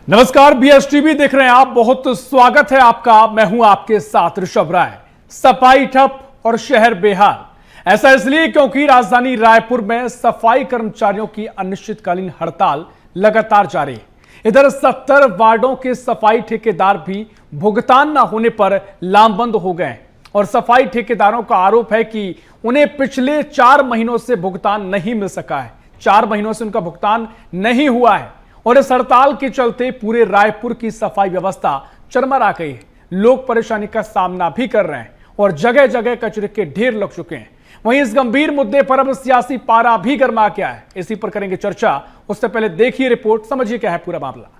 नमस्कार, बीएसटीवी देख रहे हैं आप। बहुत स्वागत है आपका। मैं हूं आपके साथ ऋषभ राय। सफाई ठप और शहर बेहाल। ऐसा इसलिए क्योंकि राजधानी रायपुर में सफाई कर्मचारियों की अनिश्चितकालीन हड़ताल लगातार जारी है। इधर 70 वार्डों के सफाई ठेकेदार भी भुगतान न होने पर लामबंद हो गए हैं और सफाई ठेकेदारों का आरोप है कि उन्हें पिछले 4 महीनों से भुगतान नहीं मिल सका है। 4 महीनों से उनका भुगतान नहीं हुआ है और इस हड़ताल के चलते पूरे रायपुर की सफाई व्यवस्था चरमरा गई है। लोग परेशानी का सामना भी कर रहे हैं और जगह जगह कचरे के ढेर लग चुके हैं। वहीं इस गंभीर मुद्दे पर अब सियासी पारा भी गर्मा गया है। इसी पर करेंगे चर्चा। उससे पहले देखिए रिपोर्ट, समझिए क्या है पूरा मामला।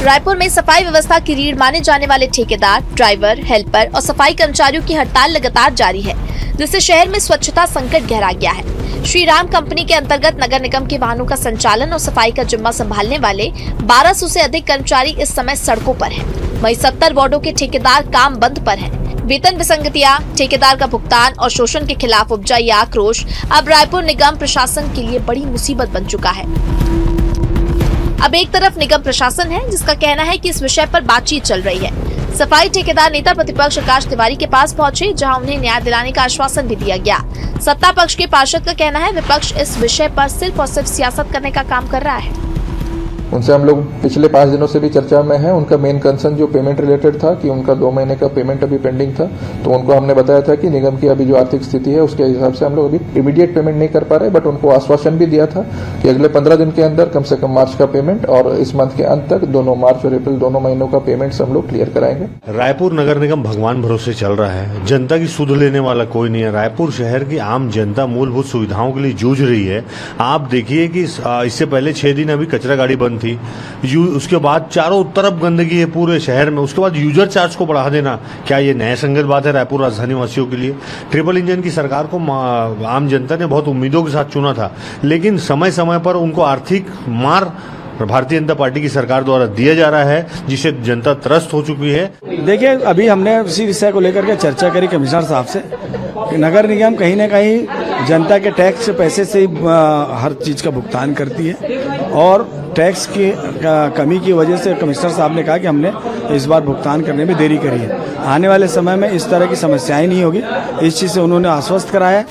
रायपुर में सफाई व्यवस्था की रीढ़ माने जाने वाले ठेकेदार, ड्राइवर, हेल्पर और सफाई कर्मचारियों की हड़ताल लगातार जारी है, जिससे शहर में स्वच्छता संकट गहरा गया है। श्री राम कंपनी के अंतर्गत नगर निगम के वाहनों का संचालन और सफाई का जिम्मा संभालने वाले 1200 से अधिक कर्मचारी इस समय सड़कों पर हैं। वहीं 70 वार्डों के ठेकेदार काम बंद पर हैं। वेतन विसंगतियां, ठेकेदार का भुगतान और शोषण के खिलाफ उपजा यह आक्रोश अब रायपुर निगम प्रशासन के लिए बड़ी मुसीबत बन चुका है। अब एक तरफ निगम प्रशासन है, जिसका कहना है कि इस विषय पर बातचीत चल रही है। सफाई ठेकेदार नेता प्रतिपक्ष आकाश तिवारी के पास पहुंचे, जहां उन्हें न्याय दिलाने का आश्वासन भी दिया गया। सत्ता पक्ष के पार्षद का कहना है विपक्ष इस विषय पर सिर्फ और सिर्फ सियासत करने का काम कर रहा है। उनसे हम लोग पिछले 5 दिनों से भी चर्चा में है। उनका मेन कंसर्न जो पेमेंट रिलेटेड था कि उनका 2 महीने का पेमेंट अभी पेंडिंग था, तो उनको हमने बताया था कि निगम की अभी जो आर्थिक स्थिति है उसके हिसाब से हम लोग अभी इमीडिएट पेमेंट नहीं कर पा रहे, बट उनको आश्वासन भी दिया था कि अगले 15 दिन के अंदर कम से कम मार्च का पेमेंट और इस मंथ के अंत तक दोनों मार्च और अप्रैल दोनों महीनों का पेमेंट हम लोग क्लियर कराएंगे। रायपुर नगर निगम भगवान भरोसे चल रहा है। जनता की सुध लेने वाला कोई नहीं है। रायपुर शहर की आम जनता मूलभूत सुविधाओं के लिए जूझ रही है। आप देखिए कि इससे पहले 6 दिन अभी कचरा गाड़ी बंद थी, उसके बाद चारों तरफ गंदगी है पूरे शहर में। उसके बाद यूजर चार्ज को बढ़ा देना, क्या ये नया संगत बात है रायपुर राजधानी वासियों के लिए? ट्रिपल इंजन की सरकार को आम जनता ने बहुत उम्मीदों के साथ चुना था, लेकिन समय समय पर उनको आर्थिक मार भारतीय जनता पार्टी की सरकार द्वारा दिया जा रहा है, जिसे जनता त्रस्त हो चुकी है। देखिए, अभी हमने उसी विषय को लेकर के चर्चा करी कमिश्नर साहब से कि नगर निगम कहीं न कहीं जनता के टैक्स पैसे से ही हर चीज़ का भुगतान करती है और टैक्स की कमी की वजह से कमिश्नर साहब ने कहा कि हमने इस बार भुगतान करने में देरी करी है। आने वाले समय में इस तरह की समस्याएं नहीं होगी, इस चीज़ से उन्होंने आश्वस्त कराया।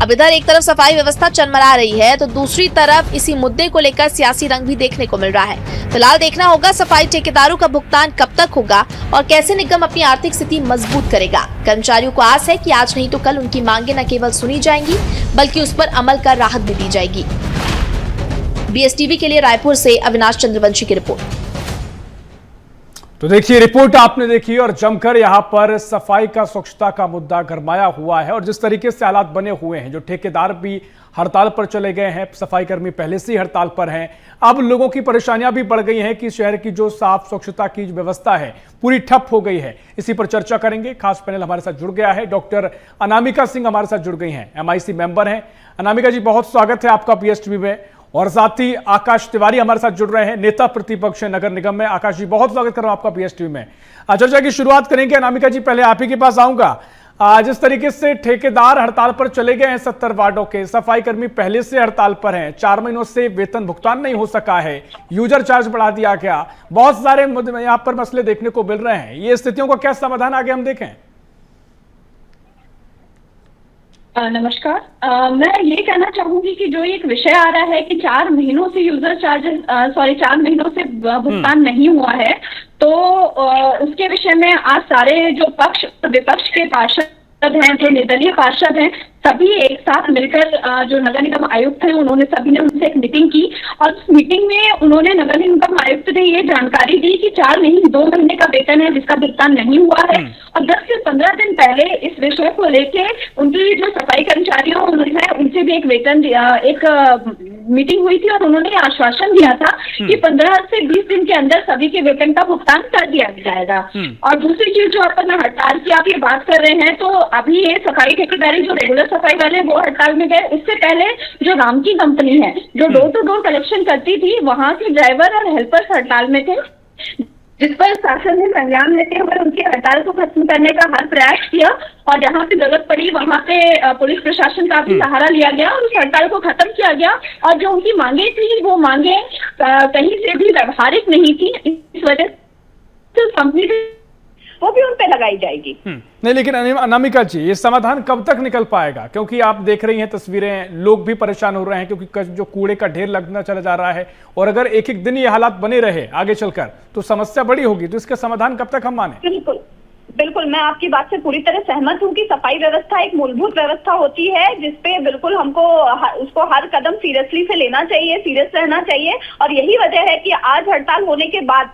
अब इधर एक तरफ सफाई व्यवस्था चरमरा रही है, तो दूसरी तरफ इसी मुद्दे को लेकर सियासी रंग भी देखने को मिल रहा है। फिलहाल देखना होगा सफाई ठेकेदारों का भुगतान कब तक होगा और कैसे निगम अपनी आर्थिक स्थिति मजबूत करेगा। कर्मचारियों को आस है कि आज नहीं तो कल उनकी मांगे न केवल सुनी जाएंगी, बल्कि उस पर अमल कर राहत भी दी जाएगी। बीएसटीवी के लिए रायपुर से अविनाश चंद्रवंशी की रिपोर्ट। तो देखिए, रिपोर्ट आपने देखी और जमकर यहां पर सफाई का, स्वच्छता का मुद्दा गरमाया हुआ है और जिस तरीके से हालात बने हुए हैं, जो ठेकेदार भी हड़ताल पर चले गए हैं, सफाई कर्मी पहले से ही हड़ताल पर हैं। अब लोगों की परेशानियां भी बढ़ गई हैं कि शहर की जो साफ स्वच्छता की व्यवस्था है पूरी ठप हो गई है। इसी पर चर्चा करेंगे। खास पैनल हमारे साथ जुड़ गया है। डॉक्टर अनामिका सिंह हमारे साथ जुड़ गई हैं, MIC मेंबर हैं। अनामिका जी, बहुत स्वागत है आपका बीएसटीवी में। और साथ ही आकाश तिवारी हमारे साथ जुड़ रहे हैं, नेता प्रतिपक्ष है नगर निगम में। आकाश जी, बहुत स्वागत कर रहा हूं आपका बीएसटीवी में। चर्चा की शुरुआत करेंगे। अनामिका जी, पहले आप ही के पास आऊंगा। जिस तरीके से ठेकेदार हड़ताल पर चले गए हैं, 70 वार्डों के सफाई कर्मी पहले से हड़ताल पर हैं, 4 महीनों से वेतन भुगतान नहीं हो सका है, यूजर चार्ज बढ़ा दिया गया, बहुत सारे यहाँ पर मसले देखने को मिल रहे हैं। ये स्थितियों का क्या समाधान आगे हम देखें? नमस्कार। मैं ये कहना चाहूंगी कि जो एक विषय आ रहा है कि 4 महीनों से यूजर चार्जेस 4 महीनों से भुगतान नहीं हुआ है, तो उसके विषय में आज सारे जो पक्ष विपक्ष के पार्षद हैं, जो निर्दलीय पार्षद हैं, सभी एक साथ मिलकर जो नगर निगम आयुक्त हैं, उन्होंने सभी ने उनसे एक मीटिंग की और उस मीटिंग में उन्होंने नगर निगम आयुक्त ने ये जानकारी दी कि 4 नहीं 2 महीने का वेतन है जिसका भुगतान नहीं हुआ है। और 10 से 15 दिन पहले इस विषय को लेके उनकी जो सफाई कर्मचारियों है उनसे भी एक वेतन एक मीटिंग हुई थी और उन्होंने आश्वासन दिया था कि 15 से 20 दिन के अंदर सभी के वेतन का भुगतान कर दिया जाएगा। और दूसरी चीज जो अपन हड़ताल की आप ये बात कर रहे हैं, तो अभी ये सफाई ठेकेदारी जो रेगुलर सफाई वाले वो हड़ताल में गए। इससे पहले जो राम की कंपनी है जो डोर टू डोर कलेक्शन करती थी, वहां के ड्राइवर और हेल्पर्स हड़ताल में थे, जिस पर शासन ने संज्ञान लेते हुए उनकी हड़ताल को खत्म करने का हर प्रयास किया और जहां पे जरूरत पड़ी वहां पे पुलिस प्रशासन का भी सहारा लिया गया और उस हड़ताल को खत्म किया गया। और जो उनकी मांगे थी वो मांगे कहीं से भी व्यवहारिक नहीं थी, इस वजह से कंपनी वो भी उन पे लगाई जाएगी। नहीं, लेकिन अनामिका जी, ये समाधान कब तक निकल पाएगा? क्योंकि आप देख रही हैं तस्वीरें, लोग भी परेशान हो रहे हैं क्योंकि जो कूड़े का ढेर लगना चला जा रहा है और अगर एक एक दिन ये हालात बने रहे आगे चलकर तो समस्या बड़ी होगी। तो इसका समाधान कब तक हम माने? बिल्कुल बिल्कुल, मैं आपकी बात से पूरी तरह सहमत हूँ कि सफाई व्यवस्था एक मूलभूत व्यवस्था होती है जिसपे बिल्कुल हमको उसको हर कदम सीरियसली से लेना चाहिए, सीरियस रहना चाहिए। और यही वजह है कि आज हड़ताल होने के बाद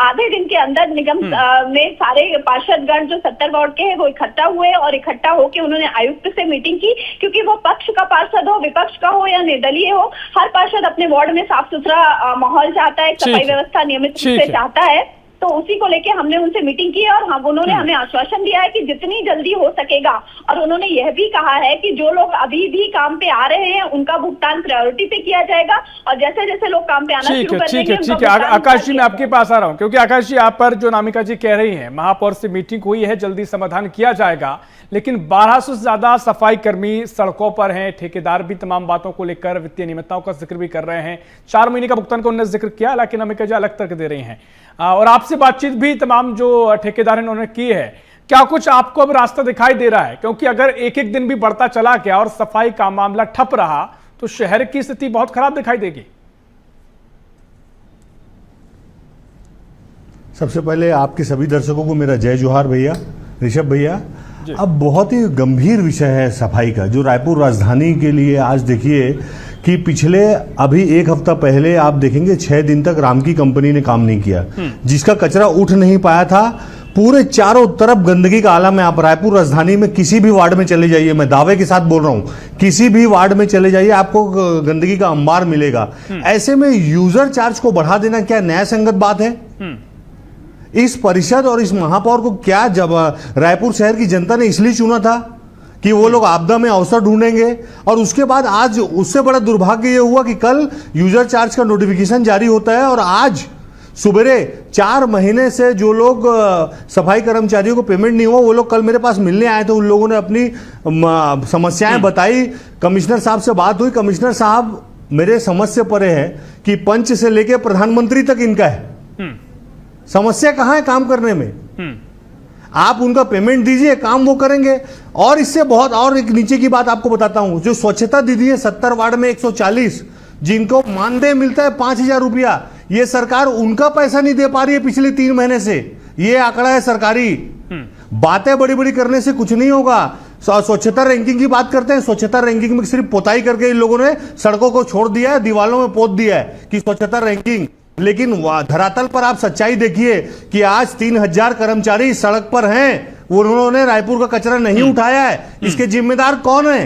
आधे दिन के अंदर निगम में सारे पार्षदगण जो 70 वार्ड के हैं वो इकट्ठा हुए और इकट्ठा होकर उन्होंने आयुक्त से मीटिंग की, क्योंकि वो पक्ष का पार्षद हो, विपक्ष का हो या निर्दलीय हो, हर पार्षद अपने वार्ड में साफ सुथरा माहौल चाहता है, सफाई व्यवस्था नियमित रूप से चाहता है। तो उसी को लेके हमने उनसे मीटिंग की और उन्होंने हमें आश्वासन दिया है कि जितनी जल्दी हो सकेगा। और उन्होंने यह भी कहा है कि जो लोग अभी भी काम पे आ रहे हैं उनका भुगतान प्रायोरिटी पे किया जाएगा और जैसे जैसे लोग काम पे आना शुरू कर देंगे। ठीक है, आकाश जी मैं आपके पास आ रहा हूं क्योंकि आकाश जी आप पर जो अनामिका जी कह रही हैं, महापौर से मीटिंग हुई है, जल्दी समाधान किया जाएगा, लेकिन 1200 से ज्यादा सफाई कर्मी सड़कों पर हैं, ठेकेदार भी तमाम बातों को लेकर वित्तीय नियमितताओं का जिक्र भी कर रहे हैं। 4 महीने का भुगतान का उन्होंने जिक्र किया, लेकिन अनामिका जी अलग तर्क दे रही हैं और आपसे बातचीत भी तमाम जो ठेकेदार हैं उन्होंने की है। क्या कुछ आपको अब रास्ता दिखाई दे रहा है? क्योंकि अगर एक एक दिन भी बढ़ता चला गया और सफाई का मामला ठप रहा तो शहर की स्थिति बहुत खराब दिखाई देगी। सबसे पहले आपके सभी दर्शकों को मेरा जय जोहार भैया, ऋषभ भैया। अब बहुत ही गंभीर विषय है सफाई का, जो रायपुर राजधानी के लिए आज देखिए कि पिछले अभी एक हफ्ता पहले आप देखेंगे 6 दिन तक राम की कंपनी ने काम नहीं किया, जिसका कचरा उठ नहीं पाया था। पूरे चारों तरफ गंदगी का आलम है। आप रायपुर राजधानी में किसी भी वार्ड में चले जाइए, मैं दावे के साथ बोल रहा हूं, किसी भी वार्ड में चले जाइए आपको गंदगी का अंबार मिलेगा। ऐसे में यूजर चार्ज को बढ़ा देना क्या न्याय संगत बात है? इस परिषद और इस महापौर को क्या जब रायपुर शहर की जनता ने इसलिए चुना था कि वो लोग आपदा में अवसर ढूंढेंगे, और उसके बाद आज उससे बड़ा दुर्भाग्य ये हुआ कि कल यूजर चार्ज का नोटिफिकेशन जारी होता है और आज सुबेरे 4 महीने से जो लोग सफाई कर्मचारियों को पेमेंट नहीं हुआ वो लोग कल मेरे पास मिलने आए थे। उन लोगों ने अपनी समस्याएं बताई, कमिश्नर साहब से बात हुई। कमिश्नर साहब मेरे समझ से परे है कि पंच से लेकर प्रधानमंत्री तक इनका है। समस्या कहां है काम करने में? आप उनका पेमेंट दीजिए, काम वो करेंगे। और इससे बहुत और एक नीचे की बात आपको बताता हूं, जो स्वच्छता दीदी है 70 वार्ड में 140, जिनको मानदेय मिलता है 5000 रुपया, ये सरकार उनका पैसा नहीं दे पा रही है पिछले 3 महीने से। ये आंकड़ा है सरकारी। बातें बड़ी बड़ी करने से कुछ नहीं होगा। स्वच्छता रैंकिंग की बात करते हैं, स्वच्छता रैंकिंग में सिर्फ पोताई करके इन लोगों ने सड़कों को छोड़ दिया है, दीवालों में पोत दिया है कि स्वच्छता रैंकिंग। लेकिन धरातल पर आप सच्चाई देखिए कि आज 3000 कर्मचारी सड़क पर हैं, उन्होंने रायपुर का कचरा नहीं उठाया है। इसके जिम्मेदार कौन है?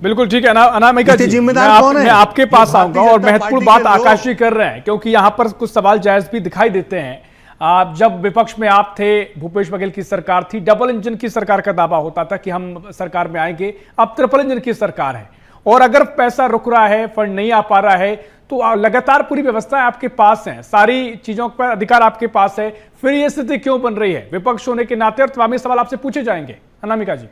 बिल्कुल ठीक है अनामिका जी, मैं आपके पास आऊंगा और महत्वपूर्ण बात आकाश जी कर रहे हैं क्योंकि यहां पर कुछ सवाल जायज भी दिखाई देते हैं। जब विपक्ष में आप थे, भूपेश बघेल की सरकार थी, डबल इंजन की सरकार का दावा होता था कि हम सरकार में आएंगे। अब ट्रिपल इंजन की सरकार है और अगर पैसा रुक रहा है, फंड नहीं आ पा रहा है, तो लगातार पूरी व्यवस्थाएं आपके पास हैं, सारी चीजों पर अधिकार आपके पास है, फिर यह स्थिति क्यों बन रही है? विपक्ष होने के नाते और तमाम सवाल आपसे पूछे जाएंगे। अनामिका जी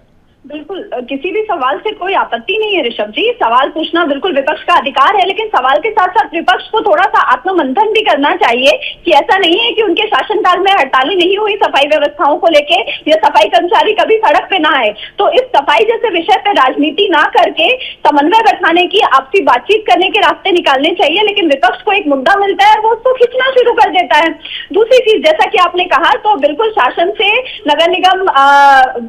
बिल्कुल, किसी भी सवाल से कोई आपत्ति नहीं है ऋषभ जी, सवाल पूछना बिल्कुल विपक्ष का अधिकार है, लेकिन सवाल के साथ साथ विपक्ष को थोड़ा सा आत्ममंथन भी करना चाहिए कि ऐसा नहीं है कि उनके शासनकाल में हड़तालें नहीं हुई सफाई व्यवस्थाओं को लेके या सफाई कर्मचारी कभी सड़क पे ना आए। तो इस सफाई जैसे विषय पे राजनीति ना करके समन्वय बैठाने की, आपसी बातचीत करने के रास्ते निकालने चाहिए, लेकिन विपक्ष को एक मुद्दा मिलता है वो उसको खींचना शुरू कर देता है। दूसरी चीज, जैसा कि आपने कहा, तो बिल्कुल शासन से नगर निगम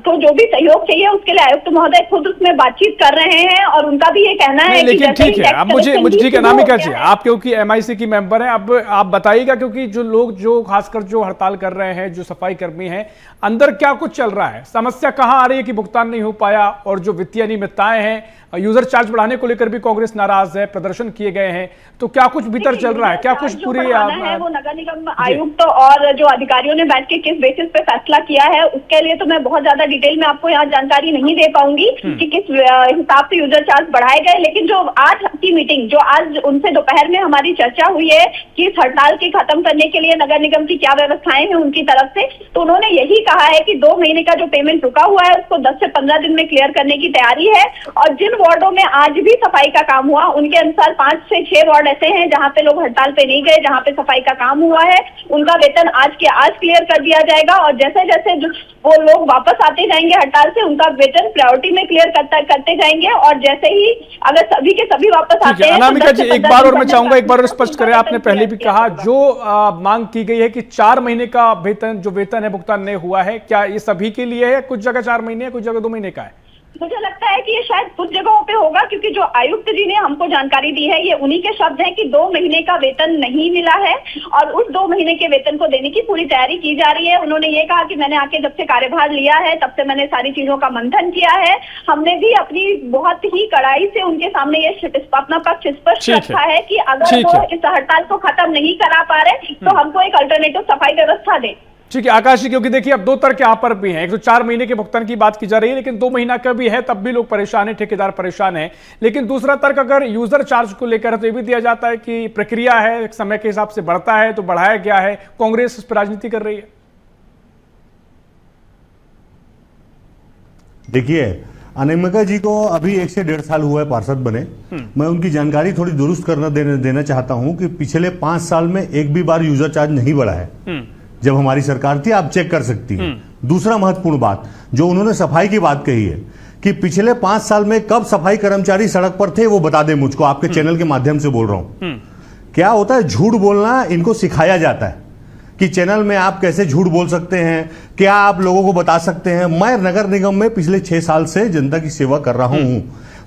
को जो भी सहयोग चाहिए उसके लिए आयुक्त महोदय खुद उसमें बातचीत कर रहे हैं और उनका भी ये कहना है कि लेकिन ठीक है, अब मुझे ठीक है अनामिका जी, आप क्योंकि MIC की मेंबर हैं, अब आप बताइएगा क्योंकि जो लोग जो खासकर जो हड़ताल कर रहे हैं, जो सफाई कर्मी हैं, अंदर क्या कुछ चल रहा है? समस्या कहां आ रही है कि भुगतान नहीं हो पाया? और जो वित्तीय अनियमितताएं हैं, यूजर चार्ज बढ़ाने को लेकर भी कांग्रेस नाराज है, प्रदर्शन किए गए हैं, तो क्या कुछ भीतर चल रहा है? क्या कुछ पूरी है वो नगर निगम आयुक्त और जो अधिकारियों ने बैठ के किस बेसिस पे फैसला किया है उसके लिए तो मैं बहुत ज्यादा डिटेल में आपको यहाँ जानकारी जानकारी नहीं दे पाऊंगी कि किस हिसाब से यूजर चार्ज बढ़ाए गए, लेकिन जो आज की मीटिंग, जो आज उनसे दोपहर में हमारी चर्चा हुई है कि इस हड़ताल के खत्म करने के लिए नगर निगम की क्या व्यवस्थाएं हैं उनकी तरफ से, तो उन्होंने यही कहा है कि 2 महीने का जो पेमेंट रुका हुआ है उसको 10 से 15 दिन में क्लियर करने की तैयारी है। और जिन वार्डों में आज भी सफाई का काम हुआ, उनके अनुसार 5 से 6 वार्ड ऐसे हैं जहां पे लोग हड़ताल पे नहीं गए, जहां पे सफाई का काम हुआ है, उनका वेतन आज के आज क्लियर कर दिया जाएगा। और जैसे जैसे वो लोग वापस आते जाएंगे हड़ताल से, उनका वेतन प्रायोरिटी में क्लियर करते जाएंगे। और जैसे ही अगर सभी के सभी वापस आते हैं, अनामिका जी, एक बार और मैं चाहूंगा एक बार और स्पष्ट करें, आपने पहले भी कहा जो मांग की गई है कि 4 महीने का वेतन है भुगतान नहीं हुआ है, क्या ये सभी के लिए है? कुछ जगह 4 महीने है, कुछ जगह 2 महीने का है। मुझे लगता है कि ये शायद कुछ जगहों पे होगा, क्योंकि जो आयुक्त जी ने हमको जानकारी दी है ये उन्हीं के शब्द हैं कि 2 महीने का वेतन नहीं मिला है और उस 2 महीने के वेतन को देने की पूरी तैयारी की जा रही है। उन्होंने ये कहा कि मैंने आके जब से कार्यभार लिया है तब से मैंने सारी चीजों का मंथन किया है, हमने भी अपनी बहुत ही कड़ाई से उनके सामने ये अपना पक्ष स्पष्ट रखा है कि अगर वो इस हड़ताल को खत्म नहीं करा पा रहे तो हमको एक अल्टरनेटिव सफाई व्यवस्था दे। ठीक है आकाश जी, क्योंकि देखिए अब 2 तर्क यहाँ पर भी हैं। एक तो 4 महीने के भुगतान की बात की जा रही है, लेकिन 2 महीना का भी है तब भी लोग परेशान हैं, ठेकेदार परेशान हैं। लेकिन दूसरा तर्क अगर यूजर चार्ज को लेकर तो ये भी दिया जाता है कि प्रक्रिया है, एक समय के हिसाब से बढ़ता है तो बढ़ाया गया है, कांग्रेस इस पर राजनीति कर रही है। देखिए अनामिका जी को अभी 1 से 1.5 साल हुआ है पार्षद बने। मैं उनकी जानकारी थोड़ी दुरुस्त देना चाहता हूं कि पिछले 5 साल में एक भी बार यूजर चार्ज नहीं बढ़ा है। जब हमारी सरकार थी, आप चेक कर सकती हैं। दूसरा महत्वपूर्ण बात जो उन्होंने सफाई की बात कही है कि पिछले 5 साल में कब सफाई कर्मचारी सड़क पर थे वो बता दें मुझको, आपके चैनल के माध्यम से बोल रहा हूं। क्या होता है, झूठ बोलना इनको सिखाया जाता है कि चैनल में आप कैसे झूठ बोल सकते हैं, क्या आप लोगों को बता सकते हैं। मैं नगर निगम में पिछले 6 साल से जनता की सेवा कर रहा हूं।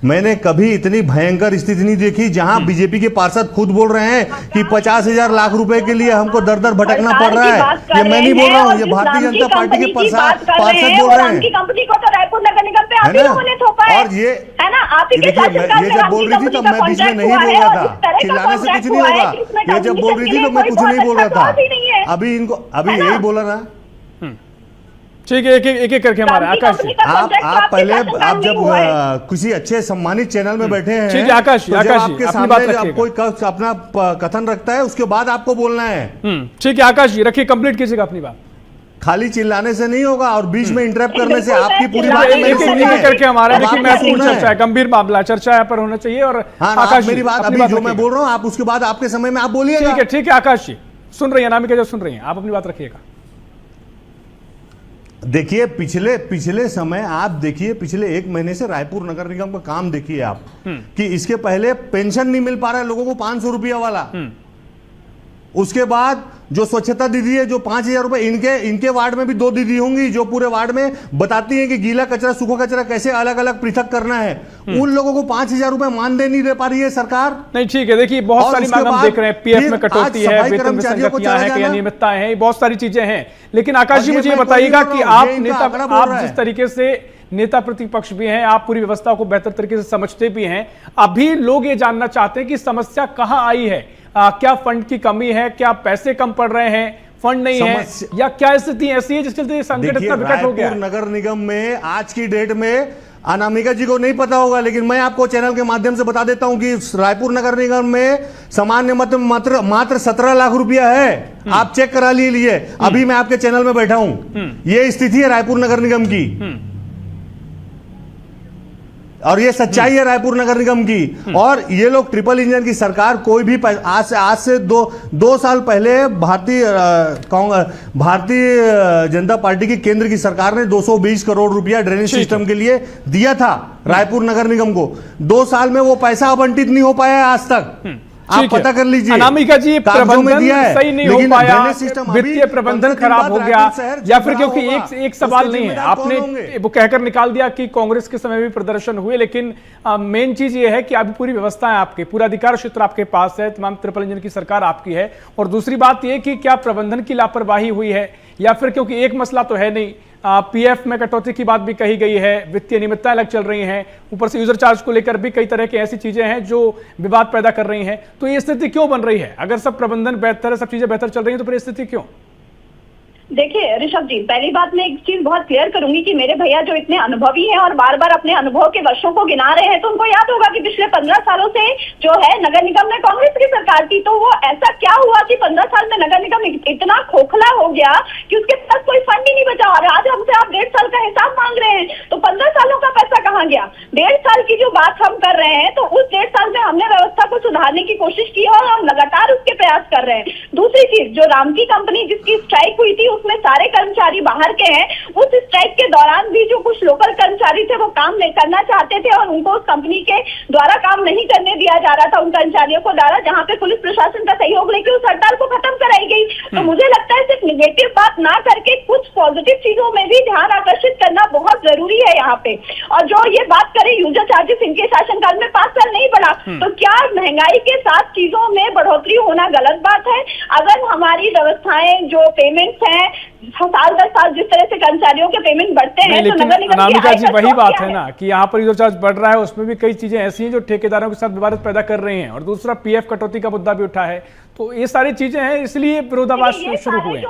मैंने कभी इतनी भयंकर स्थिति नहीं देखी जहां बीजेपी के पार्षद खुद बोल रहे हैं कि 50,000 लाख रुपए के लिए हमको दर दर भटकना पड़ रहा है। ये मैं नहीं बोल रहा हूँ, ये भारतीय जनता पार्टी के पार्षद बोल रहे हैं, कंपनी को तो रायपुर नगर निगम पे आप ही लोगों ने थोपा है। और ये है ना, आप ही के ये जब बोल रही थी तब मैं बीच में नहीं बोल रहा था, चिल्लाने से कुछ नहीं होगा। ये जब बोल रही थी तो मैं कुछ नहीं बोल रहा था। अभी इनको अभी यही बोला ना। ठीक है, एक एक करके हमारा आकाश जी, आप पहले आप जब किसी अच्छे सम्मानित चैनल में बैठे हैं, ठीक है आकाश जी, आपके सामने कोई अपना कथन रखता है उसके बाद आपको बोलना है। ठीक है आकाश जी, रखिए, कंप्लीट कीजिएगा अपनी बात। खाली चिल्लाने से नहीं होगा और बीच में इंटरप्ट करने से आपकी पूरी बात करके हमारा देखिए महत्वपूर्ण चर्चा है, गंभीर मामला, चर्चा यहाँ पर होना चाहिए। और आकाश मेरी बात अभी जो मैं बोल रहा हूँ आप उसके बाद आपके समय में आप बोलिए। ठीक है आकाश जी, सुन रही है अनामिका जो सुन रही है, आप अपनी बात रखिएगा। देखिए पिछले समय आप देखिए, पिछले 1 महीने से रायपुर नगर निगम का काम देखिए आप कि इसके पहले पेंशन नहीं मिल पा रहा है लोगों को 500 रुपया वाला। उसके बाद जो स्वच्छता दीदी है जो 5,000 रुपए, इनके वार्ड में भी 2 दीदी होंगी जो पूरे वार्ड में बताती हैं कि गीला कचरा सूखा कचरा कैसे अलग अलग पृथक करना है। उन लोगों को 5,000 रुपए मानदेय नहीं दे पा रही है सरकार। नहीं ठीक है, देखिए बहुत सारी मांग हम देख रहे हैं, पीएफ में कटौती है, वेतन विसंगतियां हैं, कई अनियमितताएं हैं, बहुत सारी चीजें हैं। लेकिन आकाश जी मुझे बताइएगा कि आप जिस तरीके से नेता प्रतिपक्ष भी हैं, आप पूरी व्यवस्था को बेहतर तरीके से समझते भी हैं, अभी लोग ये जानना चाहते हैं कि समस्या कहां आई है। क्या फंड की कमी है, क्या पैसे कम पड़ रहे हैं, फंड नहीं है, या क्या स्थिति ऐसी है जिसके चलते संकट इतना विकट हो गया? नगर निगम में आज की डेट में अनामिका जी को नहीं पता होगा, लेकिन मैं आपको चैनल के माध्यम से बता देता हूं कि रायपुर नगर निगम में सामान्य मात्र 17 लाख रुपया है। आप चेक करा लीजिए, अभी मैं आपके चैनल में बैठा हूं। यह स्थिति है रायपुर नगर निगम की और ये सच्चाई है रायपुर नगर निगम की। और ये लोग ट्रिपल इंजन की सरकार कोई भी आज से दो साल पहले भारतीय जनता पार्टी की केंद्र की सरकार ने 220 करोड़ रुपया ड्रेनेज सिस्टम के लिए दिया था रायपुर नगर निगम को। 2 साल में वो पैसा आवंटित नहीं हो पाया है आज तक। आप पता कर लीजिए। अनामिका जी, प्रबंधन सही नहीं हो पाया, वित्तीय प्रबंधन खराब हो गया, या फिर क्योंकि एक सवाल नहीं है, आपने वो कहकर निकाल दिया कि कांग्रेस के समय भी प्रदर्शन हुए, लेकिन मेन चीज ये है कि अभी पूरी व्यवस्था है आपके, पूरा अधिकार क्षेत्र आपके पास है, तमाम ट्रिपल इंजन की सरकार आपकी है। और दूसरी बात यह कि क्या प्रबंधन की लापरवाही हुई है, या फिर क्योंकि एक मसला तो है नहीं, पीएफ में कटौती की बात भी कही गई है, वित्तीय अनियमितताएं अलग चल रही हैं, ऊपर से यूजर चार्ज को लेकर भी कई तरह की ऐसी चीजें हैं जो विवाद पैदा कर रही हैं। तो ये स्थिति क्यों बन रही है? अगर सब प्रबंधन बेहतर है, सब चीजें बेहतर चल रही हैं, तो फिर स्थिति क्यों? देखिए ऋषभ जी, पहली बात मैं एक चीज बहुत क्लियर करूंगी कि मेरे भैया जो इतने अनुभवी हैं और बार बार अपने अनुभव के वर्षों को गिना रहे हैं, तो उनको याद होगा कि पिछले 15 सालों से जो है नगर निगम में कांग्रेस की सरकार थी। तो वो ऐसा क्या हुआ कि 15 साल में नगर निगम इतना खोखला हो गया कि उसके पास कोई फंड ही नहीं बचा। और आज हमसे आप 1.5 साल का हिसाब मांग रहे हैं, तो 15 सालों का पैसा कहाँ गया? 1.5 साल की जो बात हम कर रहे हैं, तो उस 1.5 साल में हमने व्यवस्था को सुधारने की कोशिश की है और हम लगातार उसके प्रयास कर रहे हैं। दूसरी चीज, जो राम की कंपनी जिसकी स्ट्राइक हुई थी, उसमें सारे कर्मचारी बाहर के हैं। उस स्ट्राइक के दौरान भी जो कुछ लोकल कर्मचारी थे वो काम नहीं करना चाहते थे और उनको उस कंपनी के द्वारा काम नहीं करने दिया जा रहा था उन कर्मचारियों को द्वारा, जहां पे पुलिस प्रशासन का सहयोग लेके उस हड़ताल को खत्म कराई गई। तो मुझे लगता है सिर्फ निगेटिव बात ना करके कुछ पॉजिटिव चीजों में भी ध्यान आकर्षित करना बहुत जरूरी है यहाँ पे। और जो ये बात करें यूजर चार्जेस, इनके शासनकाल में 5 साल नहीं बढ़ा, तो क्या महंगाई के साथ चीजों में बढ़ोतरी होना गलत बात है? अगर हमारी व्यवस्थाएं जो पेमेंट्स हैं साल 10 साल जिस तरह से कर्मचारियों के पेमेंट बढ़ते हैं, तो नगर निगम अनामिका जी वही बात है ना कि यहाँ पर यूजर चार्ज बढ़ रहा है, उसमें भी कई चीजें ऐसी हैं जो ठेकेदारों के साथ विवाद पैदा कर रही हैं, और दूसरा पीएफ कटौती का मुद्दा भी उठा है। तो ये सारी चीजें हैं, इसलिए विरोधाभास शुरू हुए।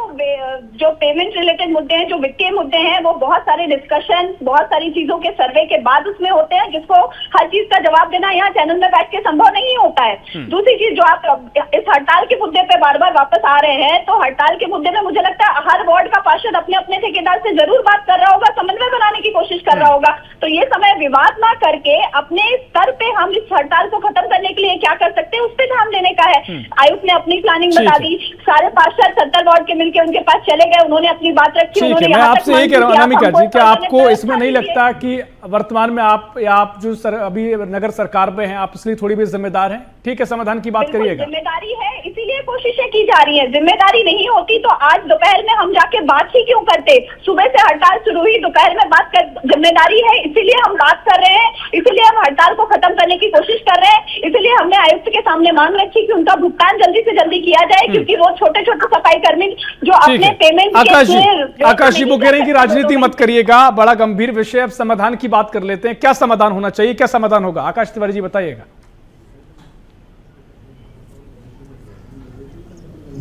जो पेमेंट रिलेटेड मुद्दे हैं, जो वित्तीय मुद्दे हैं, वो बहुत सारे डिस्कशन, बहुत सारी चीजों के सर्वे के बाद उसमें होते हैं, जिसको हर चीज का जवाब देना यहाँ चैनल में बैठ के संभव नहीं होता है। दूसरी चीज, जो आप इस हड़ताल के मुद्दे पे बार बार वापस आ रहे हैं, तो हड़ताल के मुद्दे में मुझे लगता है हर वार्ड का पार्षद अपने अपने ठेकेदार से जरूर बात कर रहा होगा, समन्वय बनाने की कोशिश कर रहा होगा। तो ये समय विवाद ना करके अपने स्तर पे हम इस हड़ताल को खत्म करने के लिए क्या कर सकते हैं, उस पर ध्यान देने का है। आयुक्त ने अपनी प्लानिंग बता दी, सारे पार्षद 70 वार्ड के मिलकर उनके पास चले गए, उन्होंने अपनी बात रखी। मैं आपसे यही कह रहा हूं अनामिका जी, क्या आपको इसमें नहीं लगता कि वर्तमान में आप जो अभी नगर सरकार में हैं, आप इसलिए थोड़ी भी जिम्मेदार हैं? ठीक है, समाधान की बात करिएगा। जिम्मेदारी है, इसीलिए कोशिशें की जा रही है। जिम्मेदारी नहीं होती तो आज दोपहर में हम जाके बात ही क्यों करते? सुबह से हड़ताल शुरू हुई, दोपहर में बात कर, जिम्मेदारी है इसीलिए हम बात कर रहे हैं, इसीलिए हम हड़ताल को खत्म करने की कोशिश कर रहे हैं, इसीलिए हमने आयुक्त के सामने मांग रखी कि उनका भुगतान जल्दी से जल्दी किया जाए, क्योंकि वो छोटे छोटे सफाई कर्मी जो अपने पेमेंट आकाश जी वो कह रहे हैं कि राजनीति मत करिएगा, बड़ा गंभीर विषय, अब समाधान की बात कर लेते हैं। क्या समाधान होना चाहिए, क्या समाधान होगा? आकाश तिवारी जी बताइएगा।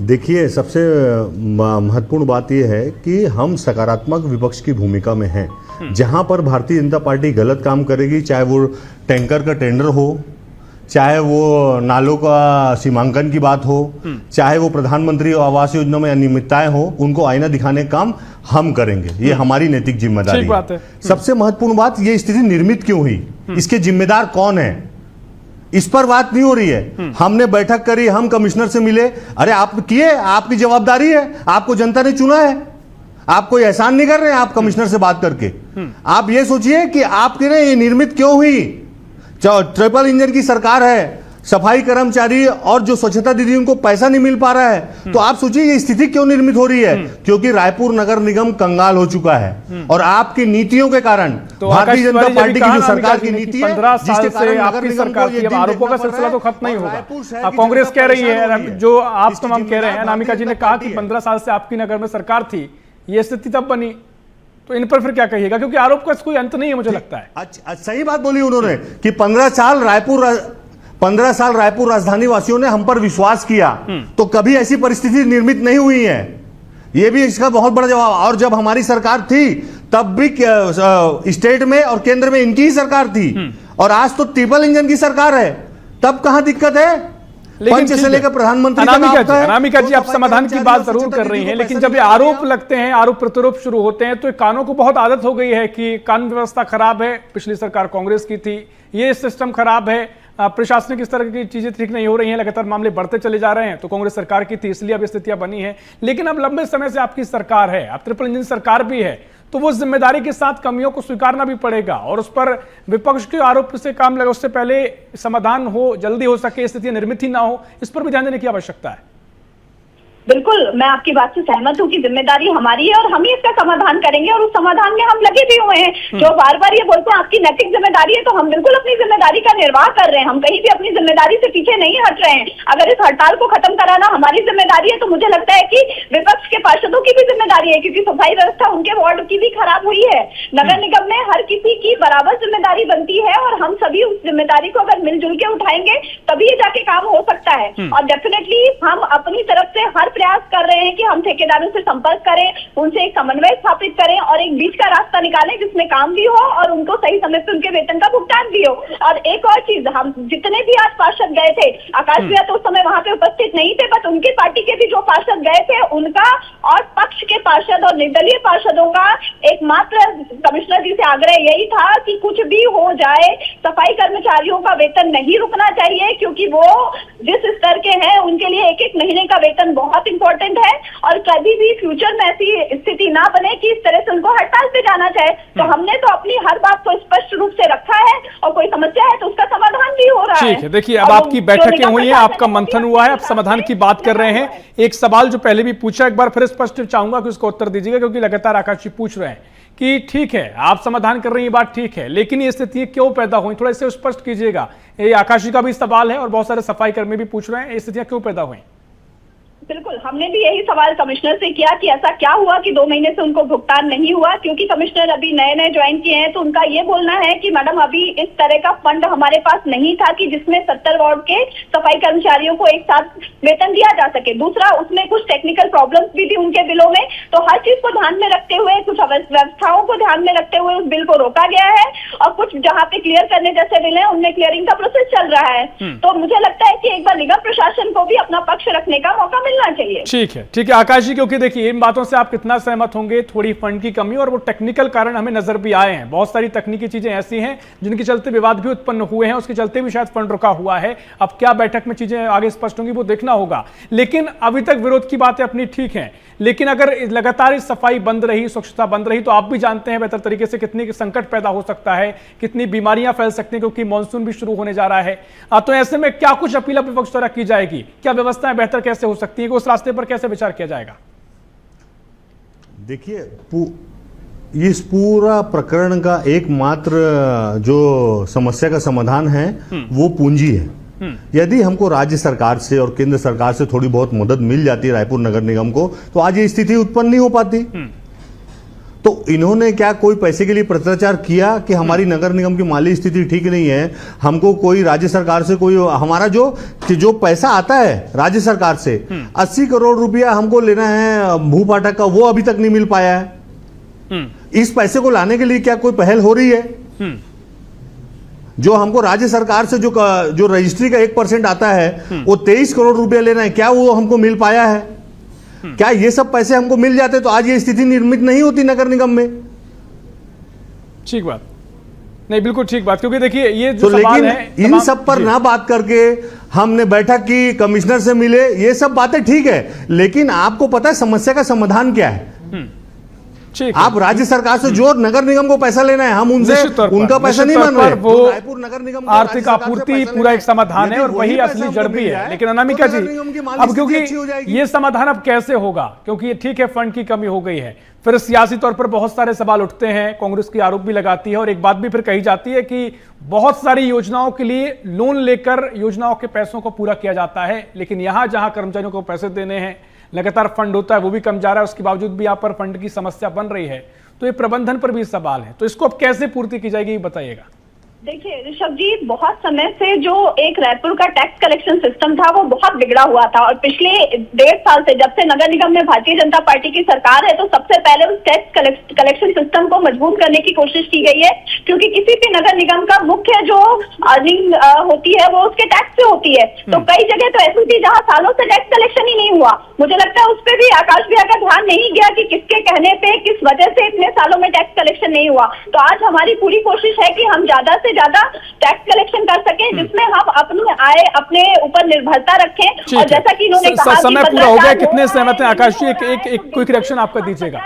देखिए, सबसे महत्वपूर्ण बात यह है कि हम सकारात्मक विपक्ष की भूमिका में हैं। जहां पर भारतीय जनता पार्टी गलत काम करेगी, चाहे वो टैंकर का टेंडर हो, चाहे वो नालों का सीमांकन की बात हो, चाहे वो प्रधानमंत्री आवास योजना में अनियमितताएं हो, उनको आईना दिखाने का काम हम करेंगे। ये हमारी नैतिक जिम्मेदारी है। सबसे महत्वपूर्ण बात, ये स्थिति निर्मित क्यों हुई, इसके जिम्मेदार कौन है, इस पर बात नहीं हो रही है। हमने बैठक करी, हम कमिश्नर से मिले, अरे आप किए, आपकी जवाबदारी है, आपको जनता ने चुना है, आप कोई एहसान नहीं कर रहे हैं आप कमिश्नर से बात करके। आप ये सोचिए कि आपके ने ये निर्मित क्यों हुई। ट्रिपल इंजन की सरकार है, सफाई कर्मचारी और जो स्वच्छता दीदी उनको पैसा नहीं मिल पा रहा है, तो आप सोचिए ये स्थिति क्यों निर्मित हो रही है। क्योंकि रायपुर नगर निगम कंगाल हो चुका है और आपकी नीतियों के कारण। तो भारतीय जनता पार्टी की जो सरकार की नीति है, 15 साल से आपकी सरकार की, अब आरोपों का सिलसिला तो खत्म नहीं होगा। कांग्रेस कह रही है, जो आप तमाम कह रहे हैं, अनामिका जी ने कहा कि 15 साल से आपकी नगर में सरकार थी, ये स्थिति तब बनी, तो इन पर फिर क्या कहिएगा? क्योंकि आरोप का कोई अंत नहीं है मुझे लगता है। सही बात बोली उन्होंने कि 15 साल रायपुर राजधानी वासियों ने हम पर विश्वास किया, तो कभी ऐसी परिस्थिति निर्मित नहीं हुई है। यह भी इसका बहुत बड़ा जवाब। और जब हमारी सरकार थी तब भी स्टेट में और केंद्र में इनकी ही सरकार थी, और आज तो ट्रिपल इंजन की सरकार है, तब कहां दिक्कत है? लेकिन से लेकर प्रधानमंत्री अनामिका जी आप समाधान की बात जरूर कर रही हैं, लेकिन जब ये आरोप लगते हैं, आरोप प्रत्यारोप शुरू होते हैं, तो कानों को बहुत आदत हो गई है कि कानून व्यवस्था खराब है, पिछली सरकार कांग्रेस की थी, ये सिस्टम खराब है, प्रशासनिक इस तरह की चीजें ठीक नहीं हो रही हैं, लगातार मामले बढ़ते चले जा रहे हैं, तो कांग्रेस सरकार की थी इसलिए अब स्थितियां बनी है। लेकिन अब लंबे समय से आपकी सरकार है, अब ट्रिपल इंजन सरकार भी है, तो वो जिम्मेदारी के साथ कमियों को स्वीकारना भी पड़ेगा और उस पर विपक्ष के आरोप से काम लगे, उससे पहले समाधान हो, जल्दी हो सके, स्थितियां निर्मित ही ना हो, इस पर भी ध्यान देने की आवश्यकता है। बिल्कुल, मैं आपकी बात से सहमत हूँ कि जिम्मेदारी हमारी है और हम ही इसका समाधान करेंगे और उस समाधान में हम लगे भी हुए हैं। जो बार बार ये बोलते हैं आपकी नैतिक जिम्मेदारी है, तो हम बिल्कुल अपनी जिम्मेदारी का निर्वाह कर रहे हैं, हम कहीं भी अपनी जिम्मेदारी से पीछे नहीं हट रहे हैं। अगर इस हड़ताल को खत्म कराना हमारी जिम्मेदारी है, तो मुझे लगता है कि विपक्ष के पार्षदों की भी जिम्मेदारी है, क्योंकि सफाई व्यवस्था उनके वार्ड की भी खराब हुई है। नगर निगम में हर किसी की बराबर जिम्मेदारी बनती है और हम सभी उस जिम्मेदारी को अगर मिलजुल के उठाएंगे तभी ये जाके काम हो सकता है। और डेफिनेटली हम अपनी तरफ से हर प्रयास कर रहे हैं कि हम ठेकेदारों से संपर्क करें, उनसे एक समन्वय स्थापित करें और एक बीच का रास्ता निकालें जिसमें काम भी हो और उनको सही समय पर उनके वेतन का भुगतान भी हो। और एक और चीज, हम जितने भी आज पार्षद गए थे, आकाश भैया तो उस समय वहां पे उपस्थित नहीं थे, बट उनकी पार्टी के भी जो पार्षद गए थे उनका और पक्ष के पार्षद और निर्दलीय पार्षदों का एकमात्र कमिश्नर जी से आग्रह यही था कि कुछ भी हो जाए सफाई कर्मचारियों का वेतन नहीं रुकना चाहिए, क्योंकि वो जिस स्तर के हैं उनके लिए एक एक महीने का वेतन बहुत इंपॉर्टेंट है और कभी भी फ्यूचर में ऐसी स्थिति ना बने कि इस तरह से उनको हड़ताल पे जाना चाहे। तो हमने तो अपनी हर बात को स्पष्ट रूप से रखा है और कोई समस्या है तो उसका समाधान भी हो रहा है। ठीक है, देखिए अब आपकी बैठकें हुई हैं, आपका मंथन हुआ है, आप समाधान की बात कर रहे हैं। एक सवाल जो पहले भी पूछा, एक बार फिर स्पष्ट चाहूंगा कि उसका उत्तर दीजिएगा, क्योंकि लगातार आकाश जी पूछ रहे हैं कि ठीक है आप समाधान कर रही हैं, बात ठीक है, लेकिन ये स्थिति क्यों पैदा हुई, थोड़ा इसे स्पष्ट कीजिएगा। ये आकाश जी का भी सवाल है और बहुत सारे सफाई कर्मी भी पूछ रहे हैं, ये स्थितियां क्यों पैदा हुई? बिल्कुल, हमने भी यही सवाल कमिश्नर से किया कि ऐसा क्या हुआ कि 2 महीने से उनको भुगतान नहीं हुआ, क्योंकि कमिश्नर अभी नए नए ज्वाइन किए हैं। तो उनका ये बोलना है कि मैडम अभी इस तरह का फंड हमारे पास नहीं था कि जिसमें 70 वार्ड के सफाई कर्मचारियों को एक साथ वेतन दिया जा सके। दूसरा, उसमें कुछ टेक्निकल प्रॉब्लम्स भी थी उनके बिलों में, तो हर चीज को ध्यान में रखते हुए, कुछ व्यवस्थाओं को ध्यान में रखते हुए उस बिल को रोका गया है और कुछ जहाँ पे क्लियर करने जैसे बिल है उनमें क्लियरिंग का प्रोसेस चल रहा है। तो मुझे लगता है कि एक बार निगम प्रशासन को भी अपना पक्ष रखने का मौका मिलना चाहिए। ठीक है आकाश जी, क्योंकि देखिए इन बातों से आप कितना सहमत होंगे, थोड़ी फंड की कमी और वो टेक्निकल कारण हमें नजर भी आए हैं, बहुत सारी तकनीकी चीजें ऐसी हैं जिनके चलते विवाद भी उत्पन्न हुए हैं, उसके चलते भी शायद फंड रुका हुआ है। अब क्या बैठक में चीजें आगे स्पष्ट होंगी वो देखना होगा, लेकिन अभी तक विरोध की बातें अपनी ठीक हैं। लेकिन अगर लगातार सफाई बंद रही, स्वच्छता बंद रही, तो आप भी जानते हैं बेहतर तरीके से कितनी संकट पैदा हो सकता है, कितनी बीमारियां फैल सकती हैं, क्योंकि मानसून भी शुरू होने जा रहा है। तो ऐसे में क्या कुछ अपील विपक्ष द्वारा की जाएगी, क्या व्यवस्थाएं बेहतर कैसे हो सकती है, उस रास्ते पर कैसे विचार किया जाएगा? देखिए, इस पूरा प्रकरण का एकमात्र जो समस्या का समाधान है वो पूंजी है। यदि हमको राज्य सरकार से और केंद्र सरकार से थोड़ी बहुत मदद मिल जाती है रायपुर नगर निगम को, तो आज ये स्थिति उत्पन्न नहीं हो पाती। तो इन्होंने क्या कोई पैसे के लिए पत्राचार किया कि हमारी नगर निगम की माली स्थिति ठीक नहीं है, हमको कोई राज्य सरकार से कोई हमारा जो पैसा आता है राज्य सरकार से 80 करोड़ रुपया हमको लेना है भू फाटक का, वो अभी तक नहीं मिल पाया है। इस पैसे को लाने के लिए क्या कोई पहल हो रही है? जो हमको राज्य सरकार से जो रजिस्ट्री का 1% आता है वो 23 करोड़ रुपया लेना है, क्या वो हमको मिल पाया है? क्या ये सब पैसे हमको मिल जाते तो आज ये स्थिति निर्मित नहीं होती नगर निगम में? ठीक बात, नहीं बिल्कुल ठीक बात, क्योंकि देखिए ये जो सवाल लेकिन है इन सब पर ना बात करके हमने बैठक की, कमिश्नर से मिले, ये सब बातें ठीक है, लेकिन आपको पता है समस्या का समाधान क्या है? आप राज्य सरकार से जो नगर निगम को पैसा लेना है, हम उनसे उनका पैसा नहीं मान रहे। वो रायपुर नगर निगम आर्थिक आपूर्ति पूरा एक समाधान है और वही असली जड़ भी है। लेकिन अनामिका जी, अब क्योंकि ये समाधान अब कैसे होगा, क्योंकि ये ठीक है फंड की कमी हो गई है, फिर सियासी तौर पर बहुत सारे सवाल उठते हैं, कांग्रेस की आरोप भी लगाती है और एक बात भी फिर कही जाती है कि बहुत सारी योजनाओं के लिए लोन लेकर योजनाओं के पैसों को पूरा किया जाता है, लेकिन यहां जहां कर्मचारियों को पैसे देने हैं, लगातार फंड होता है, वो भी कम जा रहा है, उसके बावजूद भी यहाँ पर फंड की समस्या बन रही है। तो ये प्रबंधन पर भी सवाल है, तो इसको अब कैसे पूर्ति की जाएगी बताइएगा। देखिए ऋषभ जी, बहुत समय से जो एक रायपुर का टैक्स कलेक्शन सिस्टम था वो बहुत बिगड़ा हुआ था और पिछले 1.5 साल से जब से नगर निगम में भारतीय जनता पार्टी की सरकार है तो सबसे पहले उस टैक्स कलेक्शन सिस्टम को मजबूत करने की कोशिश की गई है, क्योंकि किसी भी नगर निगम का मुख्य जो अर्निंग होती है वो उसके टैक्स से होती है। तो कई जगह तो ऐसी थी जहाँ सालों से टैक्स कलेक्शन ही नहीं हुआ। मुझे लगता है उस पर भी आकाश भैया का ध्यान नहीं गया कि किसके कहने पे, किस वजह से इतने सालों में टैक्स कलेक्शन नहीं हुआ। तो आज हमारी पूरी कोशिश है कि हम ज्यादा से ज्यादा टैक्स कलेक्शन कर सकें जिसमें हम अपनी आय अपने ऊपर निर्भरता रखें। और जैसा कि इन्होंने कहा समय पूरा हो गया, कितने सहमत हैं आकाश जी? एक क्विक रिएक्शन आपका दीजिएगा,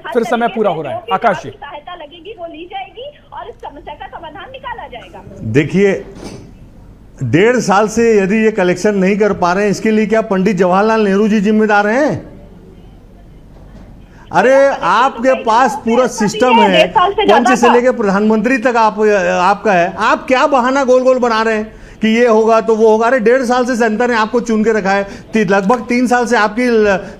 फिर समय पूरा हो रहा है। आकाश जी, सहायता लगेगी वो ली जाएगी और इस समस्या का समाधान निकाला जाएगा। देखिए, 1.5 साल से यदि ये कलेक्शन नहीं कर पा रहे हैं, इसके लिए क्या पंडित जवाहरलाल नेहरू जी जिम्मेदार हैं? अरे आपके पास पूरा सिस्टम है, पंच से लेकर प्रधानमंत्री तक आपका है, आप क्या बहाना गोल गोल बना रहे हैं कि ये होगा तो वो होगा? अरे 1.5 साल से जनता ने आपको चुन के रखा है, लगभग 3 साल से आपकी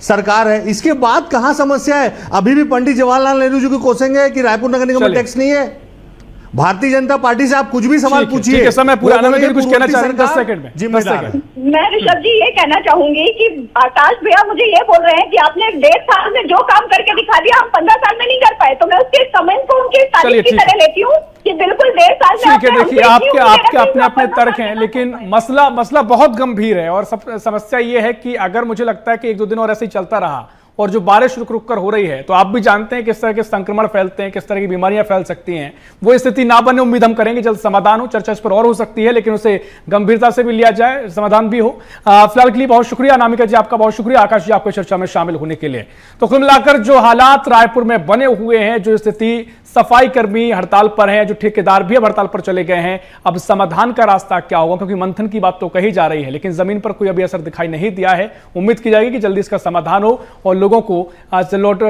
सरकार है, इसके बाद कहां समस्या है? अभी भी पंडित जवाहरलाल नेहरू जी को कोसेंगे कि रायपुर नगर निगम में टैक्स नहीं है? भारतीय जनता पार्टी से आप कुछ भी सवाल पूछिए। ठीक है, समय पूरा वो बोलेंगे कुछ कहना चाह रहे हैं, 10 सरकार सेकंड में, 10 जिम्मेदार है। सेकंड। मैं ऋषभ जी ये कहना चाहूंगी कि आकाश भैया मुझे ये बोल रहे हैं कि आपने 1.5 साल में जो काम करके दिखा दिया हम 15 साल में नहीं कर पाए, तो मैं उसके कमेंट को उनके तारीफ की तरह लेती हूँ कि बिल्कुल 1.5 साल में ठीक है, आपने देखिए हमसे आपके क्यों अपने अपने किया? तर्क हैं, लेकिन मसला बहुत गंभीर है और समस्या ये है कि अगर मुझे लगता है कि 1-2 दिन और ऐसे ही चलता रहा और जो बारिश रुक रुक कर हो रही है, तो आप भी जानते हैं किस तरह के संक्रमण फैलते हैं, किस तरह की बीमारियां फैल सकती हैं। वो स्थिति ना बने, उम्मीद हम करेंगे जल्द समाधान हो। चर्चा इस पर और हो सकती है, लेकिन उसे गंभीरता से भी लिया जाए, समाधान भी हो। फिलहाल के लिए बहुत शुक्रिया अनामिका जी, आपका बहुत शुक्रिया, आकाश जी आपको चर्चा में शामिल होने के लिए। तो कुल मिलाकर जो हालात रायपुर में बने हुए हैं, जो स्थिति, सफाई कर्मी हड़ताल पर हैं, जो ठेकेदार भी अब हड़ताल पर चले गए हैं, अब समाधान का रास्ता क्या होगा, क्योंकि मंथन की बात तो कही जा रही है लेकिन जमीन पर कोई अभी असर दिखाई नहीं दिया है। उम्मीद की जाएगी कि जल्दी इसका समाधान हो और लोगों को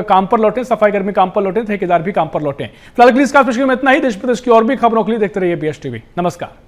काम पर लौटें, सफाई कर्मी काम पर लौटें, ठेकेदार भी काम पर लौटें। फिलहाल के लिए इस खास पेशकश में इतना ही। देश प्रदेश की और भी खबरों के लिए देखते रहिए BSTV। नमस्कार।